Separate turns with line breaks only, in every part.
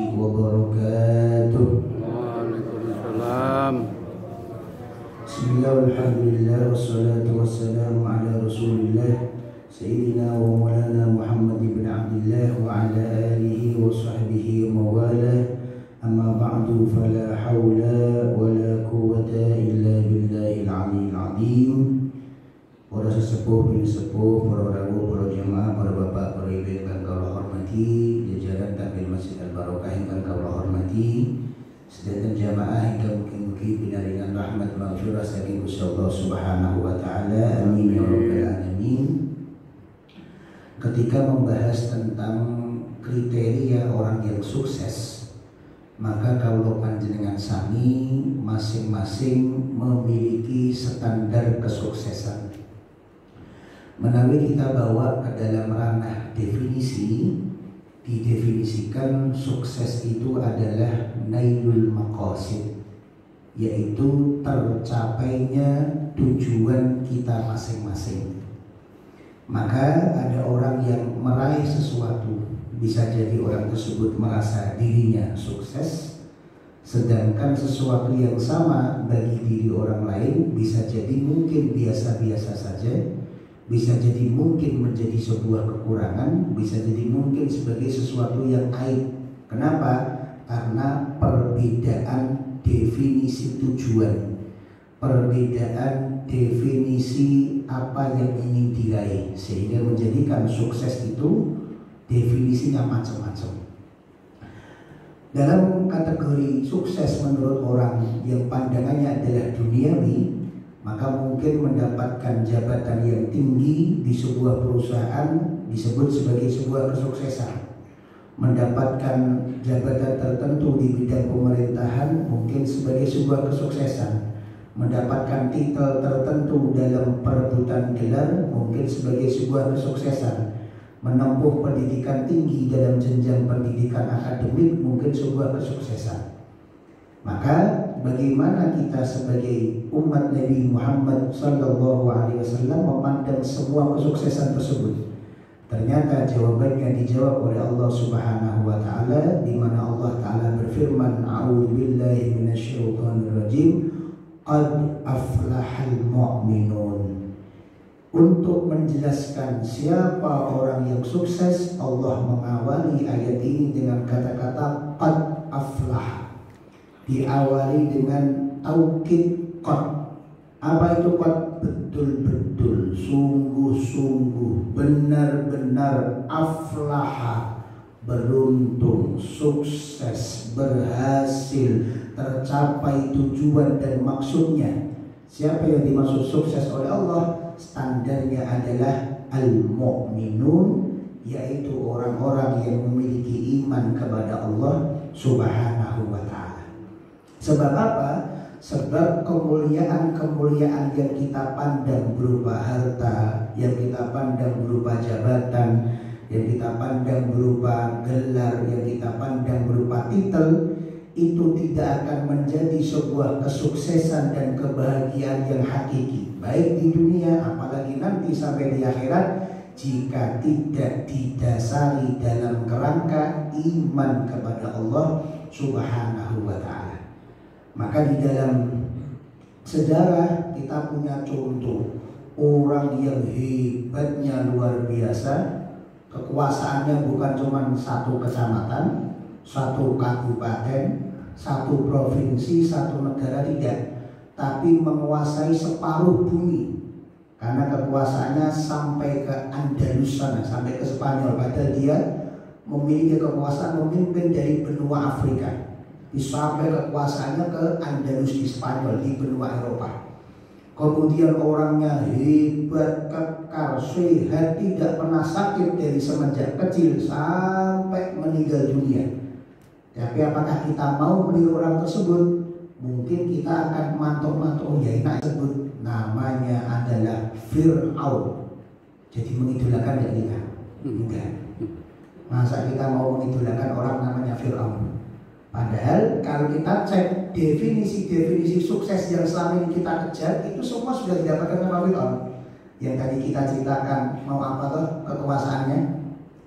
wabarakatuh.
Waalaikumsalam.
Bismillah, alhamdulillah, wassalatu wassalamu ala rasulillah Sayyidina wa maulana Muhammad ibn Abdillah wa ala alihi wa sahbihi mawalah. Amma ba'du, fala hawla wa la quwwata illa billahil aliyyil azim. Para sesepuh, bin sepuh, para rawuh, para jamaah, para bapak, para ibu yang kau hormati, jajaran takmir Masjid Al-Barokah yang kau hormati, sedangkan jamaah hingga mungkin pinaringan rahmat maghfirah saking Gusti Allah Subhanahu wa taala. Amin ya rabbal alamin. Ketika membahas tentang kriteria orang yang sukses, maka kalau panjenengan sami masing-masing memiliki standar kesuksesan. Menawi kita bawa ke dalam ranah definisi, didefinisikan sukses itu adalah nailul maqasid, yaitu tercapainya tujuan kita masing-masing. Maka ada orang yang meraih sesuatu, bisa jadi orang tersebut merasa dirinya sukses, sedangkan sesuatu yang sama bagi diri orang lain bisa jadi mungkin biasa-biasa saja, bisa jadi mungkin menjadi sebuah kekurangan, bisa jadi mungkin sebagai sesuatu yang aib. Kenapa? Karena perbedaan definisi tujuan, perbedaan definisi apa yang ingin diraih, sehingga menjadikan sukses itu definisinya macam-macam. Dalam kategori sukses menurut orang yang pandangannya adalah duniawi, maka mungkin mendapatkan jabatan yang tinggi di sebuah perusahaan disebut sebagai sebuah kesuksesan. Mendapatkan jabatan tertentu di bidang pemerintahan mungkin sebagai sebuah kesuksesan. Mendapatkan titel tertentu dalam perebutan gelar mungkin sebagai sebuah kesuksesan. Menempuh pendidikan tinggi dalam jenjang pendidikan akademik mungkin sebuah kesuksesan. Maka bagaimana kita sebagai umat Nabi Muhammad SAW memandang semua kesuksesan tersebut? Ternyata jawabannya dijawab oleh Allah Subhanahu wa taala, di mana Allah taala berfirman, a'udzubillahi minasyaitonirrajim, qad aflahal mu'minun. Untuk menjelaskan siapa orang yang sukses, Allah mengawali ayat ini dengan kata-kata qad aflah. Diawali dengan taukid qad. Apa itu qad? Betul-betul, sungguh-sungguh, benar-benar, aflaha, beruntung, sukses, berhasil, tercapai tujuan dan maksudnya. Siapa yang dimaksud sukses oleh Allah? Standarnya adalah al-mu'minun, yaitu orang-orang yang memiliki iman kepada Allah Subhanahu wa ta'ala. Sebab apa? Sebab kemuliaan-kemuliaan yang kita pandang berupa harta, yang kita pandang berupa jabatan, yang kita pandang berupa gelar, yang kita pandang berupa titel, itu tidak akan menjadi sebuah kesuksesan dan kebahagiaan yang hakiki, baik di dunia apalagi nanti sampai di akhirat, jika tidak didasari dalam kerangka iman kepada Allah Subhanahu wa ta'ala. Maka di dalam sejarah kita punya contoh orang yang hebatnya luar biasa, kekuasaannya bukan cuma satu kecamatan, satu kabupaten, satu provinsi, satu negara, tidak, tapi menguasai separuh bumi. Karena kekuasaannya sampai ke Andalus sana, sampai ke Spanyol, padahal dia memiliki kekuasaan memimpin dari benua Afrika. Sampai kekuasaannya ke Andalus di Spanyol, di benua Eropa. Kemudian orangnya hebat, kekar, sehat, tidak pernah sakit dari semenjak kecil sampai meninggal dunia. Tapi apakah kita mau meniru orang tersebut? Mungkin kita akan mantuk-mantuk, oh ya enak sebut. Namanya adalah Fir'aun. Jadi mengidolakan tidak kita? Enggak. Masa kita mau mengidolakan orang namanya Fir'aun? Padahal kalau kita cek definisi-definisi sukses yang selama ini kita kejar, itu semua sudah didapatkan oleh Fir'aun. Yang tadi kita ceritakan, mau apa tuh kekuasaannya?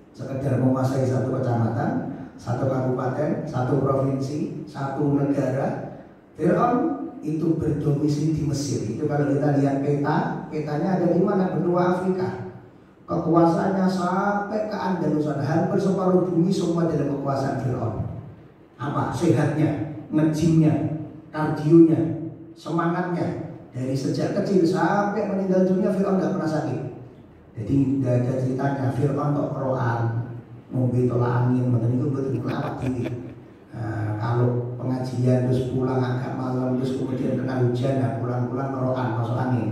Sekedar menguasai satu kecamatan, satu kabupaten, satu provinsi, satu negara. Fir'aun itu berdomisili di Mesir. Itu kalau kita lihat petanya ada di mana? Benua Afrika. Kekuasaannya sampai ke Andalusia, hampir separuh bumi semua dalam kekuasaan Fir'aun. Apa? Sehatnya, ngejimnya, kardionya, semangatnya. Dari sejak kecil sampai meninggal dunia Fir'aun gak pernah sakit. Jadi gak ada ceritanya Fir'aun kok keroan, mobil tolak angin, itu betul-betul awak diri. Kalau pengajian terus pulang agak malam terus kemudian kena hujan, pulang-pulang keroan masuk angin.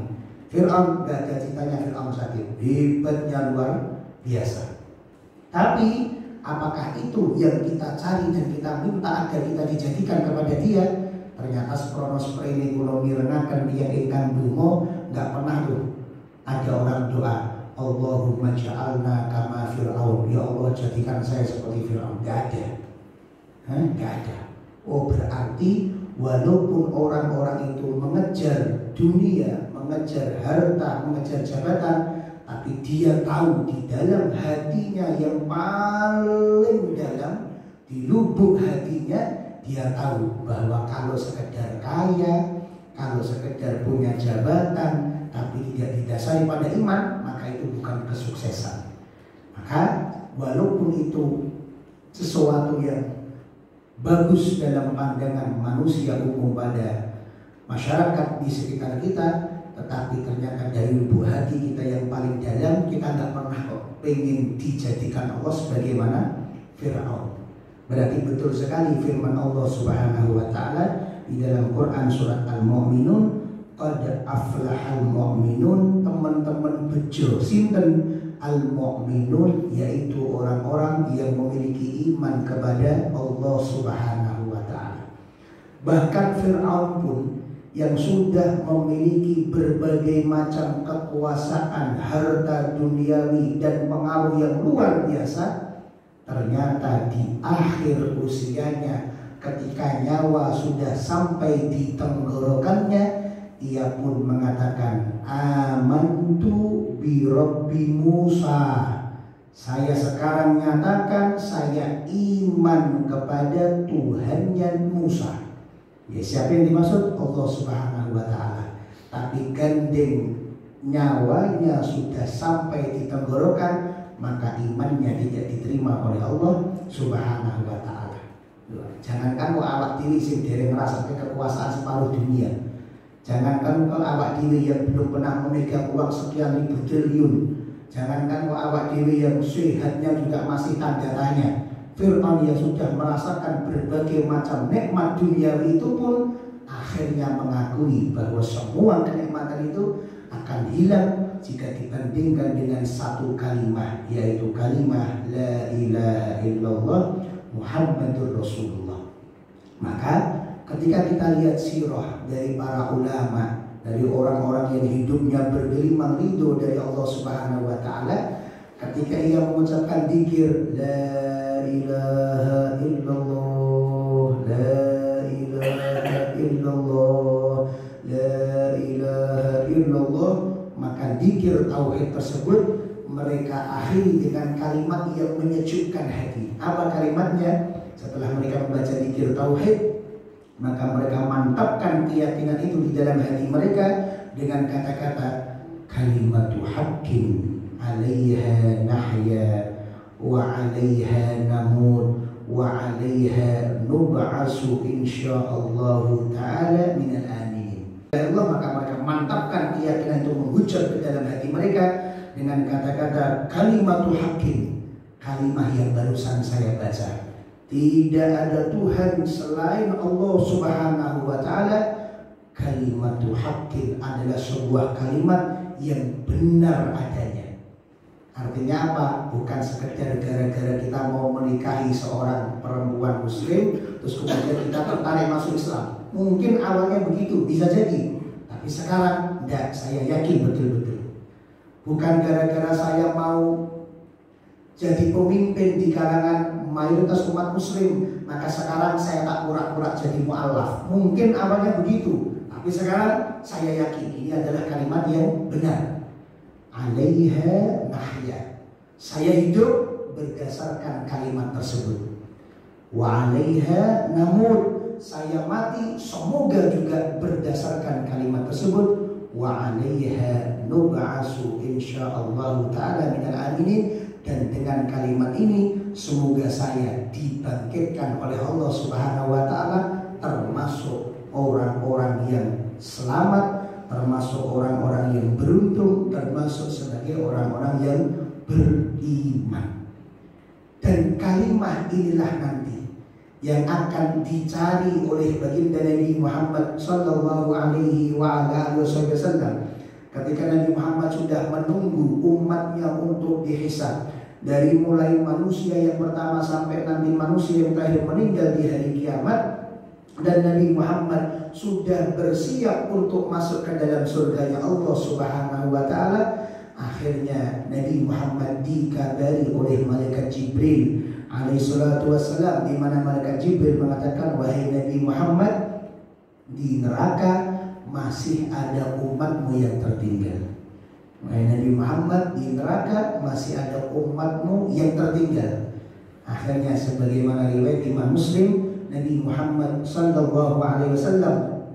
Fir'aun gak ada ceritanya Fir'aun sakit. Hebatnya luar biasa. Tapi apakah itu yang kita cari dan kita minta agar kita dijadikan kepada dia? Ternyata sepronos ini kulo mirengaken dia ingkang dungo gak pernah tuh ada orang doa Allahumma ja'alna kama Fir'aun, ya Allah jadikan saya seperti Fir'aun. Gak ada. Gak ada. Oh berarti walaupun orang-orang itu mengejar dunia, mengejar harta, mengejar jabatan, tapi dia tahu di dalam hatinya yang paling dalam, di lubuk hatinya dia tahu bahwa kalau sekedar kaya, kalau sekedar punya jabatan tapi tidak didasari pada iman, maka itu bukan kesuksesan. Maka walaupun itu sesuatu yang bagus dalam pandangan manusia umum pada masyarakat di sekitar kita, tetapi ternyata dari lubuk hati kita yang paling dalam, kita nggak pernah kok pengen dijadikan Allah sebagaimana Fir'aun. Berarti betul sekali firman Allah Subhanahu wa ta'ala di dalam Quran surat Al-Mu'minun, qad aflahal mu'minun, teman-teman bejo sinten al-mu'minun, yaitu orang-orang yang memiliki iman kepada Allah Subhanahu wa ta'ala. Bahkan Fir'aun pun yang sudah memiliki berbagai macam kekuasaan, harta duniawi dan pengaruh yang luar biasa, ternyata di akhir usianya ketika nyawa sudah sampai di tenggorokannya, ia pun mengatakan amantu bi Rabbi Musa, saya sekarang nyatakan saya iman kepada Tuhannya Musa. Ya, siapa yang dimaksud? Allah Subhanahu wa ta'ala. Tapi gandeng nyawanya sudah sampai di tenggorokan, maka imannya tidak diterima oleh Allah Subhanahu wa ta'ala. Jangankan kok awak diri sing dereng ngrasake kekuasaan separuh dunia. Jangankan kok awak diri yang belum pernah memegang uang sekian ribu triliun. Jangankan kok awak diri yang sehatnya juga masih tanda tanya. Fir'aun yang sudah merasakan berbagai macam nikmat duniawi itu pun akhirnya mengakui bahwa semua kenikmatan itu akan hilang jika dibandingkan dengan satu kalimat, yaitu kalimat la ilaha illallah Muhammadur Rasulullah. Maka ketika kita lihat sirah dari para ulama, dari orang-orang yang hidupnya bergelimang ridho dari Allah Subhanahu wa ta'ala, ketika ia mengucapkan dzikir la ilaha illallah, la ilaha illallah, la ilaha illallah, maka dzikir tauhid tersebut mereka akhiri dengan kalimat yang menyejukkan hati. Apa kalimatnya? Setelah mereka membaca dzikir tauhid, maka mereka mantapkan keyakinan itu di dalam hati mereka dengan kata-kata kalimatu haqqin 'alaiha nahya wa 'alaiha namut wa 'alaiha nub'asu insyaallah ta'ala minal aminin. Allah, maka mereka mantapkan keyakinan itu menghujat ke dalam hati mereka dengan kata-kata kalimatu haqqin, kalimat yang barusan saya baca. Tidak ada Tuhan selain Allah Subhanahu wa ta'ala. Kalimatu haqqin adalah sebuah kalimat yang benar adanya. Artinya apa? Bukan sekedar gara-gara kita mau menikahi seorang perempuan muslim terus kemudian kita tertarik masuk Islam. Mungkin awalnya begitu, bisa jadi. Tapi sekarang enggak, saya yakin betul-betul. Bukan gara-gara saya mau jadi pemimpin di kalangan mayoritas umat muslim, maka sekarang saya tak pura-pura jadi mu'alaf. Mungkin awalnya begitu, tapi sekarang saya yakin ini adalah kalimat yang benar. 'Alaiha nahya. Saya hidup berdasarkan kalimat tersebut. wa 'alaiha namut. Saya mati semoga juga berdasarkan kalimat tersebut, wa 'alaiha nub'atsu insyaallah taala minal aminin. Dan dengan kalimat ini semoga saya dibangkitkan oleh Allah Subhanahu wa taala termasuk orang-orang yang selamat, termasuk orang-orang yang beruntung, termasuk sebagai orang-orang yang beriman. Dan kalimat inilah nanti yang akan dicari oleh baginda Nabi Muhammad sallallahu alaihi wasallam ketika Nabi Muhammad sudah menunggu umatnya untuk dihisab, dari mulai manusia yang pertama sampai nanti manusia yang terakhir meninggal di hari kiamat. Dan Nabi Muhammad sudah bersiap untuk masuk ke dalam surganya Allah Subhanahu wa taala. Akhirnya Nabi Muhammad dikabari oleh malaikat Jibril alaihi salatu wassalam, di mana malaikat Jibril mengatakan, wahai Nabi Muhammad, di neraka masih ada umatmu yang tertinggal. Wahai Nabi Muhammad, di neraka masih ada umatmu yang tertinggal. Akhirnya sebagaimana riwayat Imam Muslim, Nabi Muhammad sallallahu alaihi wasallam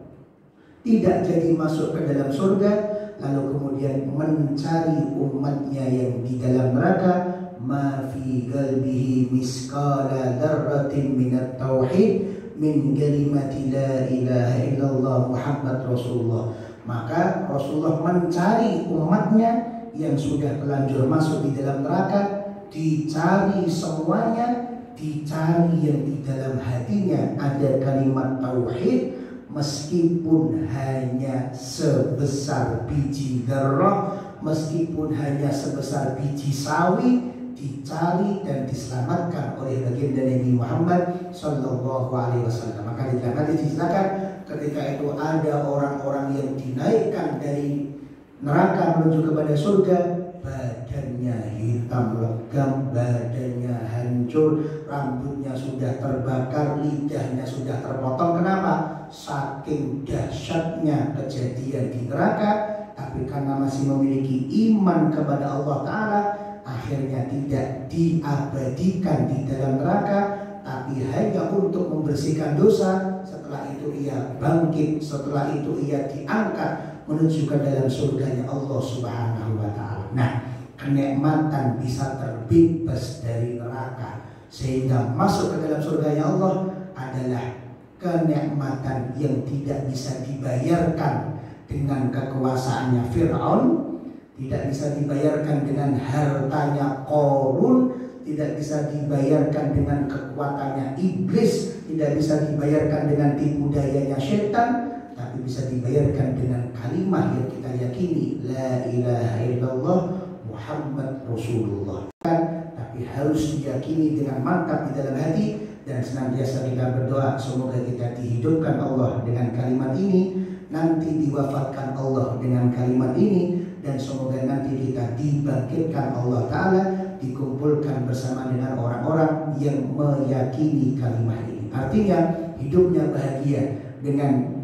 tidak jadi masuk ke dalam surga, lalu kemudian mencari umatnya yang di dalam neraka. Ma fi qalbihi misqala dzarratin minat tauhid min kalimati la ilaha illallah Muhammad Rasulullah. Maka Rasulullah mencari umatnya yang sudah telanjur masuk di dalam neraka, dicari semuanya, dicari yang di dalam hatinya ada kalimat tauhid, meskipun hanya sebesar biji dzarrah, meskipun hanya sebesar biji sawi, dicari dan diselamatkan oleh baginda Nabi Muhammad sallallahu alaihi wasallam. Maka di dalam hadis diceritakan ketika itu ada orang-orang yang dinaikkan dari neraka menuju kepada surga, badannya hitam legam, badannya hancur, rambutnya sudah terbakar, lidahnya sudah terpotong. Kenapa? Saking dahsyatnya kejadian di neraka, tapi karena masih memiliki iman kepada Allah Ta'ala, akhirnya tidak diabadikan di dalam neraka, tapi hanya untuk membersihkan dosa. Setelah itu ia bangkit, setelah itu ia diangkat menuju ke dalam surganya Allah Subhanahu wa taala. Nah, kenikmatan bisa terbebas dari neraka sehingga masuk ke dalam surganya Allah adalah kenikmatan yang tidak bisa dibayarkan dengan kekuasaannya Fir'aun, tidak bisa dibayarkan dengan hartanya Qarun, tidak bisa dibayarkan dengan kekuatannya iblis, tidak bisa dibayarkan dengan tipu dayanya setan, tapi bisa dibayarkan dengan kalimat yang kita yakini, la ilaha illallah Muhammad Rasulullah. Tapi harus diyakini dengan mantap di dalam hati, dan senantiasa kita berdoa semoga kita dihidupkan Allah dengan kalimat ini, nanti diwafatkan Allah dengan kalimat ini, dan semoga nanti kita dibangkitkan Allah Ta'ala, dikumpulkan bersama dengan orang-orang yang meyakini kalimat ini. Artinya hidupnya bahagia dengan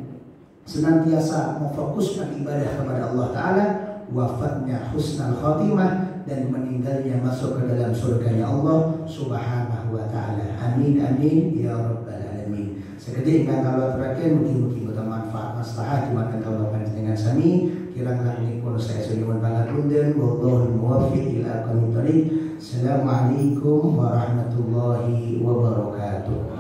senantiasa memfokuskan ibadah kepada Allah Ta'ala, wafatnya husnul khatimah, dan meninggalnya masuk ke dalam surganya Allah Subhanahu wa Ta'ala. Amin amin ya rabbal alamin. Sekedih ingkang kawula aturaken mugi-mugi boten manfaat maslahat dumateng kawula panjenengan sami. Kirang langkung saya sunyuwun pangapunten, wallahu muwaffiq ila aqwamit thoriq. Assalamualaikum warahmatullahi wabarakatuh.